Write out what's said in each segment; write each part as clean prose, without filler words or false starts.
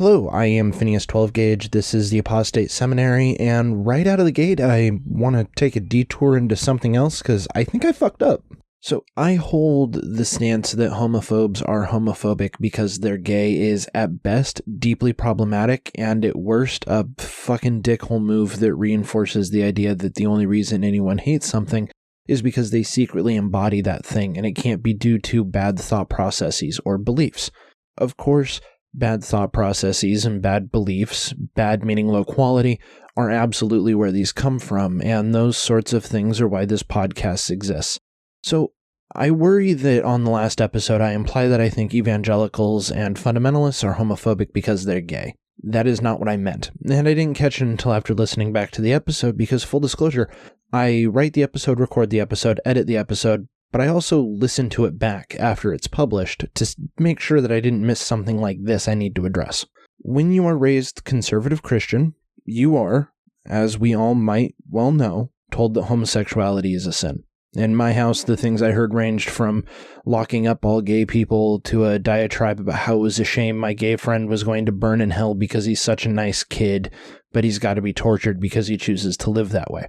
Hello, I am Phineas 12 Gauge. This is the Apostate Seminary, and right out of the gate, I want to take a detour into something else because I think I fucked up. So I hold the stance that homophobes are homophobic because they're gay is at best deeply problematic and at worst a fucking dickhole move that reinforces the idea that the only reason anyone hates something is because they secretly embody that thing and it can't be due to bad thought processes or beliefs. Of course, bad thought processes and bad beliefs, bad meaning low quality, are absolutely where these come from, and those sorts of things are why this podcast exists. So I worry that on the last episode I imply that I think evangelicals and fundamentalists are homophobic because they're gay. That is not what I meant, and I didn't catch it until after listening back to the episode because, full disclosure, I write the episode, record the episode, edit the episode, but I also listen to it back after it's published to make sure that I didn't miss something like this I need to address. When you are raised conservative Christian, you are, as we all might well know, told that homosexuality is a sin. In my house, the things I heard ranged from locking up all gay people to a diatribe about how it was a shame my gay friend was going to burn in hell because he's such a nice kid, but he's got to be tortured because he chooses to live that way.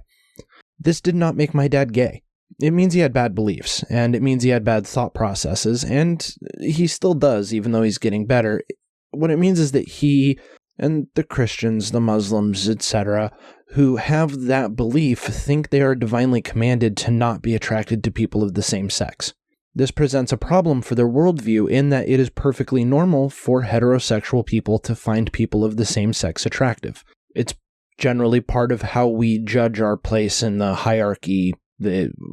This did not make my dad gay. It means he had bad beliefs, and it means he had bad thought processes, and he still does, even though he's getting better. What it means is that he and the Christians, the Muslims, etc., who have that belief think they are divinely commanded to not be attracted to people of the same sex. This presents a problem for their worldview in that it is perfectly normal for heterosexual people to find people of the same sex attractive. It's generally part of how we judge our place in the hierarchy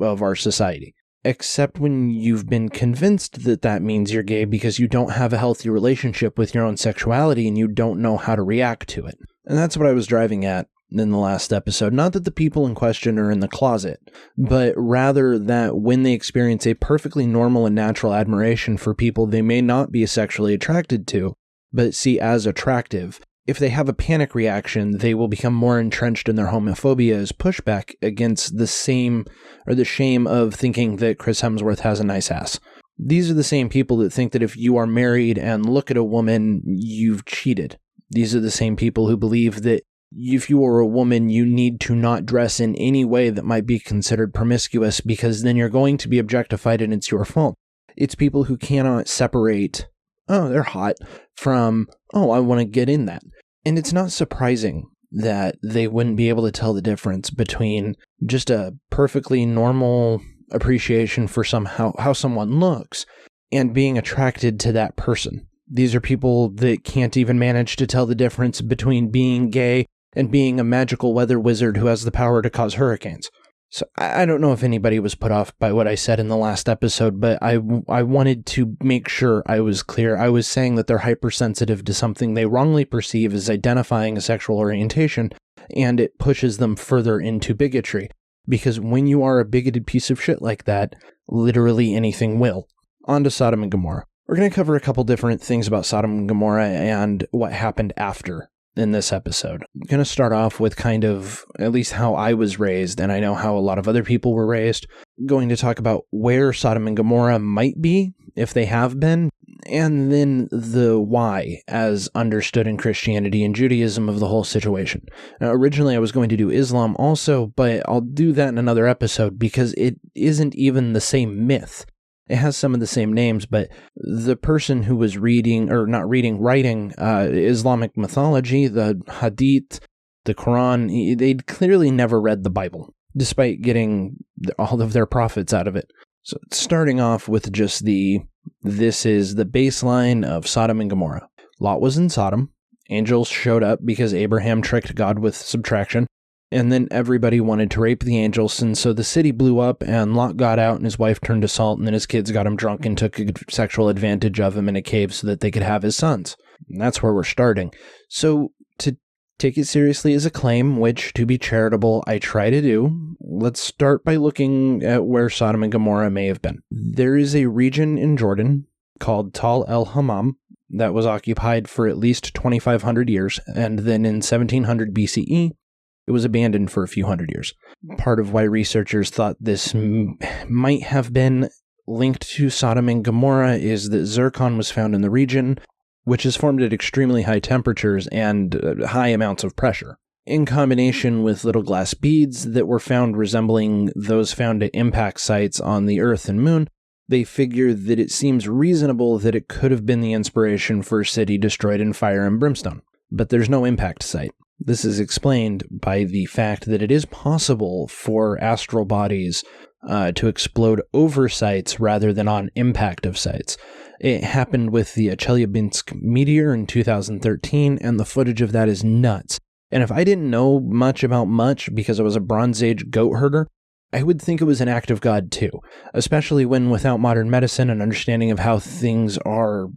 of our society. Except when you've been convinced that that means you're gay because you don't have a healthy relationship with your own sexuality and you don't know how to react to it. And that's what I was driving at in the last episode. Not that the people in question are in the closet, but rather that when they experience a perfectly normal and natural admiration for people they may not be sexually attracted to, but see as attractive, if they have a panic reaction, they will become more entrenched in their homophobia as pushback against the shame of thinking that Chris Hemsworth has a nice ass. These are the same people that think that if you are married and look at a woman, you've cheated. These are the same people who believe that if you are a woman, you need to not dress in any way that might be considered promiscuous because then you're going to be objectified and it's your fault. It's people who cannot separate, oh, they're hot, from, oh, I want to get in that. And it's not surprising that they wouldn't be able to tell the difference between just a perfectly normal appreciation for how someone looks and being attracted to that person. These are people that can't even manage to tell the difference between being gay and being a magical weather wizard who has the power to cause hurricanes. So I don't know if anybody was put off by what I said in the last episode, but I wanted to make sure I was clear. I was saying that they're hypersensitive to something they wrongly perceive as identifying a sexual orientation, and it pushes them further into bigotry. Because when you are a bigoted piece of shit like that, literally anything will. On to Sodom and Gomorrah. We're going to cover a couple different things about Sodom and Gomorrah and what happened after in this episode. I'm going to start off with kind of at least how I was raised, and I know how a lot of other people were raised. Going to talk about where Sodom and Gomorrah might be, if they have been, and then the why, as understood in Christianity and Judaism, of the whole situation. Now, originally I was going to do Islam also, but I'll do that in another episode because it isn't even the same myth. It has some of the same names, but the person who was writing Islamic mythology, the Hadith, the Quran, they'd clearly never read the Bible, despite getting all of their profits out of it. So starting off with just this is the baseline of Sodom and Gomorrah. Lot was in Sodom. Angels showed up because Abraham tricked God with subtraction. And then everybody wanted to rape the angels, and so the city blew up, and Lot got out, and his wife turned to salt, and then his kids got him drunk and took sexual advantage of him in a cave so that they could have his sons. And that's where we're starting. So to take it seriously as a claim, which, to be charitable, I try to do, let's start by looking at where Sodom and Gomorrah may have been. There is a region in Jordan called Tal el-Hammam that was occupied for at least 2,500 years, and then in 1700 BCE, it was abandoned for a few hundred years. Part of why researchers thought this might have been linked to Sodom and Gomorrah is that zircon was found in the region, which is formed at extremely high temperatures and high amounts of pressure. In combination with little glass beads that were found resembling those found at impact sites on the Earth and Moon, they figure that it seems reasonable that it could have been the inspiration for a city destroyed in fire and brimstone. But there's no impact site. This is explained by the fact that it is possible for astral bodies to explode over sites rather than on impact of sites. It happened with the Chelyabinsk meteor in 2013, and the footage of that is nuts. And if I didn't know much about much because I was a Bronze Age goat herder, I would think it was an act of God too, especially when without modern medicine and understanding of how things are,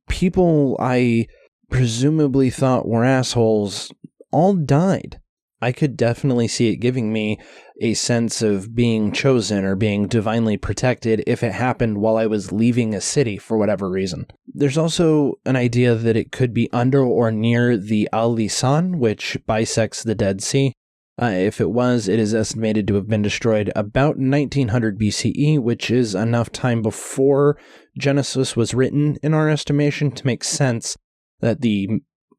people I presumably thought were assholes all died. I could definitely see it giving me a sense of being chosen or being divinely protected if it happened while I was leaving a city for whatever reason. There's also an idea that it could be under or near the Al-Lisan, which bisects the Dead Sea. If it was, it is estimated to have been destroyed about 1900 BCE, which is enough time before Genesis was written in our estimation to make sense that the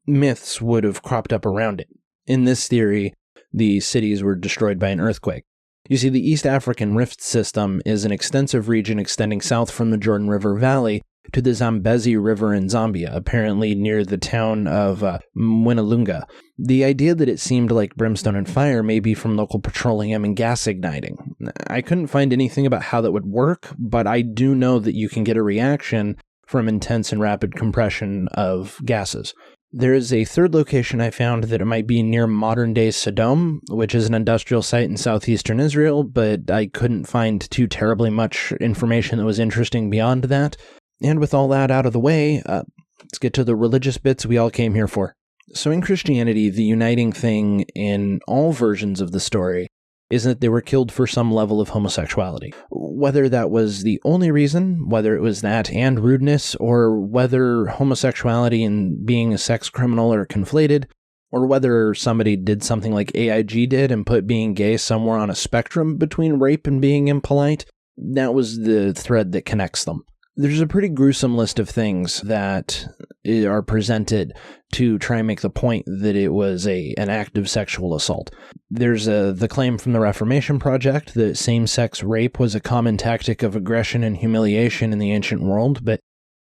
myths would have cropped up around it. In this theory, the cities were destroyed by an earthquake. You see, the East African Rift System is an extensive region extending south from the Jordan River Valley to the Zambezi River in Zambia, apparently near the town of Mwinalunga. The idea that it seemed like brimstone and fire may be from local petroleum and gas igniting. I couldn't find anything about how that would work, but I do know that you can get a reaction from intense and rapid compression of gases. There is a third location I found that it might be near modern-day Sodom, which is an industrial site in southeastern Israel, but I couldn't find too terribly much information that was interesting beyond that. And with all that out of the way, let's get to the religious bits we all came here for. So in Christianity, the uniting thing in all versions of the story is that they were killed for some level of homosexuality. Whether that was the only reason, whether it was that and rudeness, or whether homosexuality and being a sex criminal are conflated, or whether somebody did something like AIG did and put being gay somewhere on a spectrum between rape and being impolite, that was the thread that connects them. There's a pretty gruesome list of things that are presented to try and make the point that it was an act of sexual assault. There's the claim from the Reformation Project that same-sex rape was a common tactic of aggression and humiliation in the ancient world, but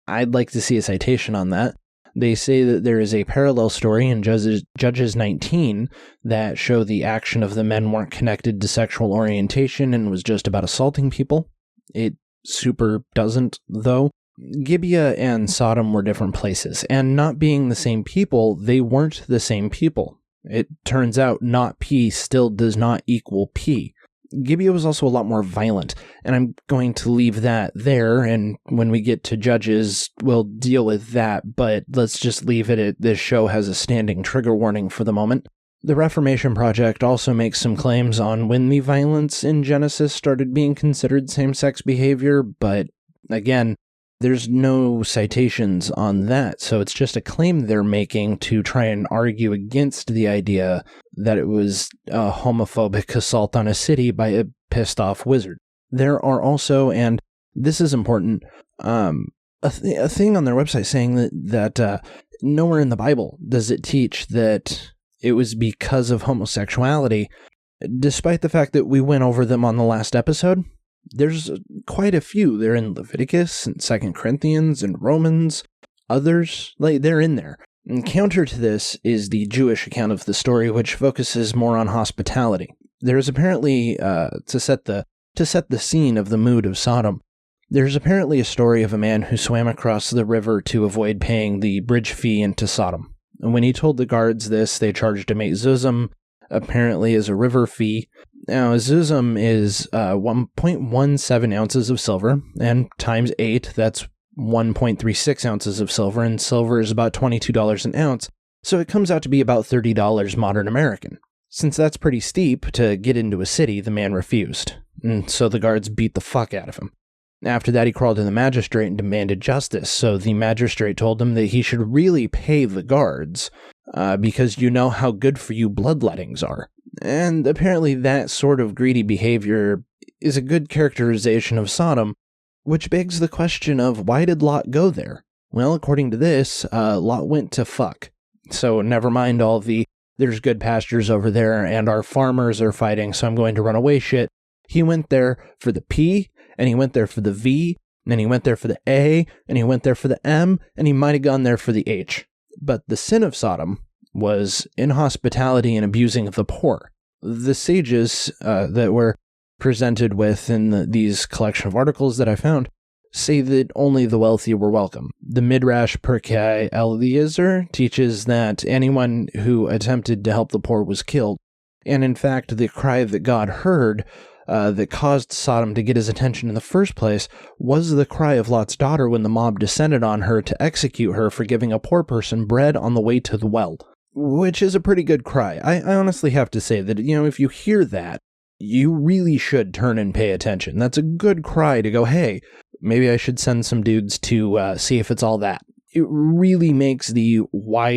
I'd like to see a citation on that. They say that there is a parallel story in Judges 19 that show the action of the men weren't connected to sexual orientation and was just about assaulting people. It super doesn't, though. Gibeah and Sodom were different places, and not being the same people, they weren't the same people. It turns out not P still does not equal P. Gibeah was also a lot more violent, and I'm going to leave that there, and when we get to Judges, we'll deal with that, but let's just leave it at this show has a standing trigger warning for the moment. The Reformation Project also makes some claims on when the violence in Genesis started being considered same-sex behavior, but again, there's no citations on that, so it's just a claim they're making to try and argue against the idea that it was a homophobic assault on a city by a pissed-off wizard. There are also, and this is important, a thing on their website saying that nowhere in the Bible does it teach that it was because of homosexuality, despite the fact that we went over them on the last episode. There's quite a few. They're in Leviticus and 2 Corinthians and Romans. Others, they're in there. And counter to this is the Jewish account of the story, which focuses more on hospitality. There is apparently, to set the scene of the mood of Sodom, there's apparently a story of a man who swam across the river to avoid paying the bridge fee into Sodom. And when he told the guards this, they charged him 8 zuzim, apparently as a river fee. Now, a zuzim is 1.17 ounces of silver, and times 8, that's 1.36 ounces of silver, and silver is about $22 an ounce, so it comes out to be about $30 modern American. Since that's pretty steep to get into a city, the man refused, and so the guards beat the fuck out of him. After that, he crawled to the magistrate and demanded justice, so the magistrate told him that he should really pay the guards, because you know how good for you bloodlettings are. And apparently that sort of greedy behavior is a good characterization of Sodom, which begs the question of why did Lot go there? Well, according to this, Lot went to fuck. So never mind all the, there's good pastures over there and our farmers are fighting, so I'm going to run away shit. He went there for the P, and he went there for the V, and he went there for the A, and he went there for the M, and he might have gone there for the H. But the sin of Sodom was inhospitality and abusing of the poor. The sages that were presented with in these collection of articles that I found say that only the wealthy were welcome. The Midrash Pirkei Eliezer teaches that anyone who attempted to help the poor was killed. And in fact, the cry that God heard that caused Sodom to get his attention in the first place was the cry of Lot's daughter when the mob descended on her to execute her for giving a poor person bread on the way to the well, which is a pretty good cry. I honestly have to say that, if you hear that, you really should turn and pay attention. That's a good cry to go, hey, maybe I should send some dudes to see if it's all that. It really makes the why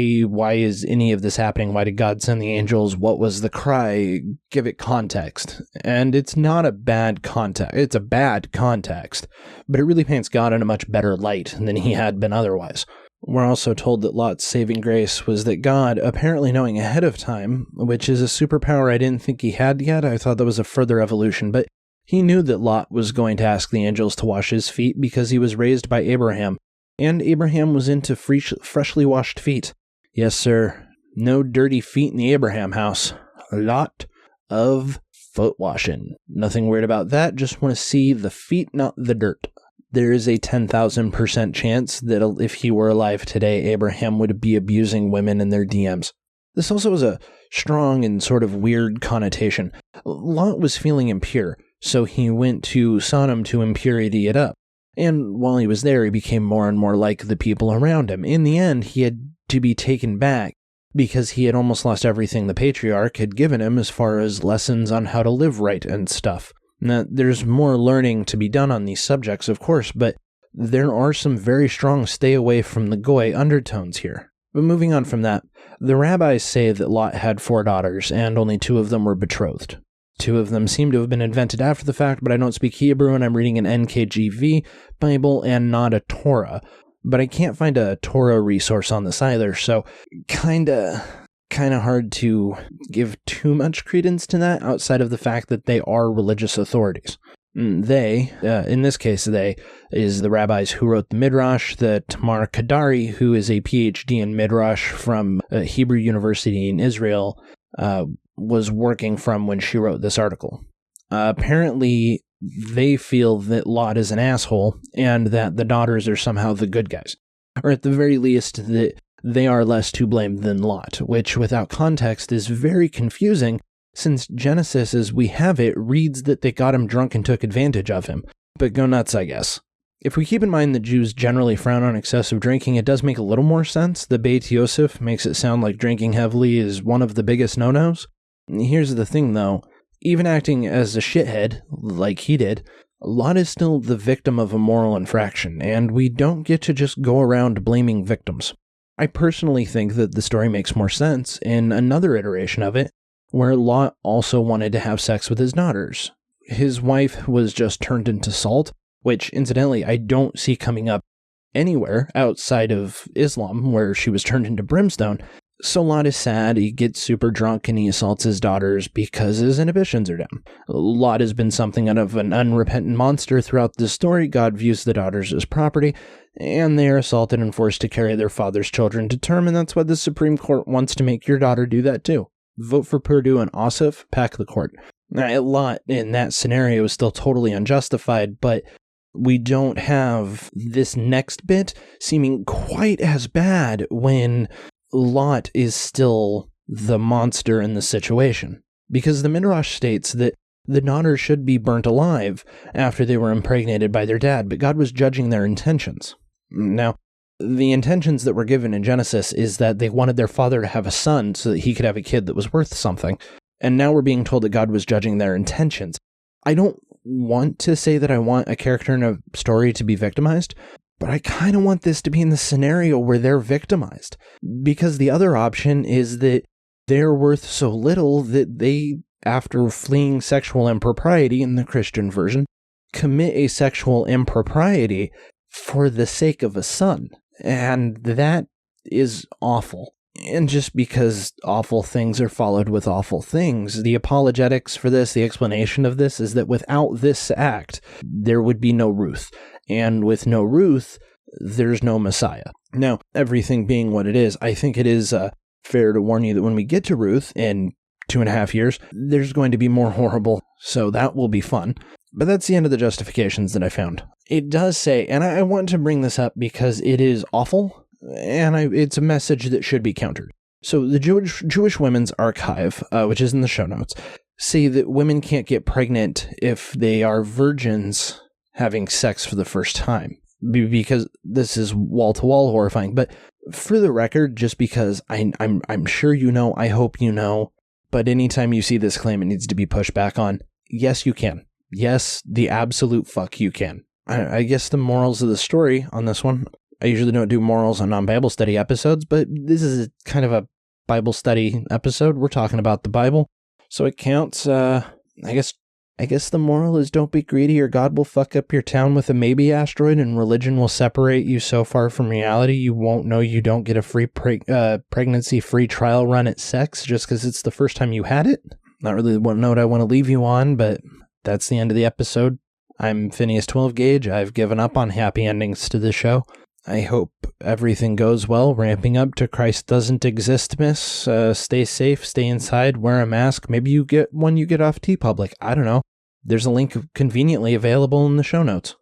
is any of this happening? Why did God send the angels? What was the cry? Give it context. And it's not a bad context. It's a bad context, but it really paints God in a much better light than he had been otherwise. We're also told that Lot's saving grace was that God, apparently knowing ahead of time, which is a superpower I didn't think he had yet, I thought that was a further evolution, but he knew that Lot was going to ask the angels to wash his feet because he was raised by Abraham, and Abraham was into freshly washed feet. Yes, sir, no dirty feet in the Abraham house. A lot of foot washing. Nothing weird about that, just want to see the feet, not the dirt. There is a 10,000% chance that if he were alive today, Abraham would be abusing women in their DMs. This also has a strong and sort of weird connotation. Lot was feeling impure, so he went to Sodom to impurity it up. And while he was there, he became more and more like the people around him. In the end, he had to be taken back because he had almost lost everything the patriarch had given him as far as lessons on how to live right and stuff. Now, there's more learning to be done on these subjects, of course, but there are some very strong stay away from the goy undertones here. But moving on from that, the rabbis say that Lot had 4 daughters, and only 2 of them were betrothed. 2 of them seem to have been invented after the fact, but I don't speak Hebrew, and I'm reading an NKJV Bible and not a Torah. But I can't find a Torah resource on this either, so kinda hard to give too much credence to that outside of the fact that they are religious authorities. They, in this case, they is the rabbis who wrote the Midrash, the Tamar Kadari, who is a PhD in Midrash from Hebrew University in Israel, was working from when she wrote this article. Apparently, they feel that Lot is an asshole and that the daughters are somehow the good guys. Or at the very least, that they are less to blame than Lot, which without context is very confusing since Genesis as we have it reads that they got him drunk and took advantage of him. But go nuts, I guess. If we keep in mind that Jews generally frown on excessive drinking, it does make a little more sense. The Beit Yosef makes it sound like drinking heavily is one of the biggest no-nos. Here's the thing though, even acting as a shithead, like he did, Lot is still the victim of a moral infraction, and we don't get to just go around blaming victims. I personally think that the story makes more sense in another iteration of it, where Lot also wanted to have sex with his daughters. His wife was just turned into salt, which, incidentally, I don't see coming up anywhere outside of Islam, where she was turned into brimstone. So Lot is sad, he gets super drunk, and he assaults his daughters because his inhibitions are down. Lot has been something of an unrepentant monster throughout this story. God views the daughters as property, and they are assaulted and forced to carry their father's children to term, and that's why the Supreme Court wants to make your daughter do that too. Vote for Purdue and Ossoff, pack the court. Now, Lot in that scenario is still totally unjustified, but we don't have this next bit seeming quite as bad when Lot is still the monster in the situation. Because the Midrash states that the daughters should be burnt alive after they were impregnated by their dad, but God was judging their intentions. Now, the intentions that were given in Genesis is that they wanted their father to have a son so that he could have a kid that was worth something. And now we're being told that God was judging their intentions. I don't want to say that I want a character in a story to be victimized, but I kind of want this to be in the scenario where they're victimized. Because the other option is that they're worth so little that they, after fleeing sexual impropriety in the Christian version, commit a sexual impropriety for the sake of a son. And that is awful. And just because awful things are followed with awful things, the apologetics for this, the explanation of this, is that without this act, there would be no Ruth. And with no Ruth, there's no Messiah. Now, everything being what it is, I think it is fair to warn you that when we get to Ruth in 2.5 years, there's going to be more horrible, so that will be fun. But that's the end of the justifications that I found. It does say, and I want to bring this up because it is awful, and it's a message that should be countered. So the Jewish Women's Archive, which is in the show notes, say that women can't get pregnant if they are virgins having sex for the first time, because this is wall-to-wall horrifying. But for the record, just because I'm sure you know, I hope you know, but anytime you see this claim, it needs to be pushed back on. Yes, you can. Yes, the absolute fuck you can. I guess the morals of the story on this one, I usually don't do morals on non-Bible study episodes, but this is kind of a Bible study episode. We're talking about the Bible, so it counts. I guess the moral is don't be greedy or God will fuck up your town with a maybe asteroid, and religion will separate you so far from reality you won't know you don't get a free pregnancy-free trial run at sex just because it's the first time you had it. Not really one note I want to leave you on, but that's the end of the episode. I'm Phineas 12 Gauge. I've given up on happy endings to this show. I hope everything goes well, ramping up to Christ Doesn't Exist, Miss. Stay safe, stay inside, wear a mask. Maybe you get one you get off TeePublic. I don't know. There's a link conveniently available in the show notes.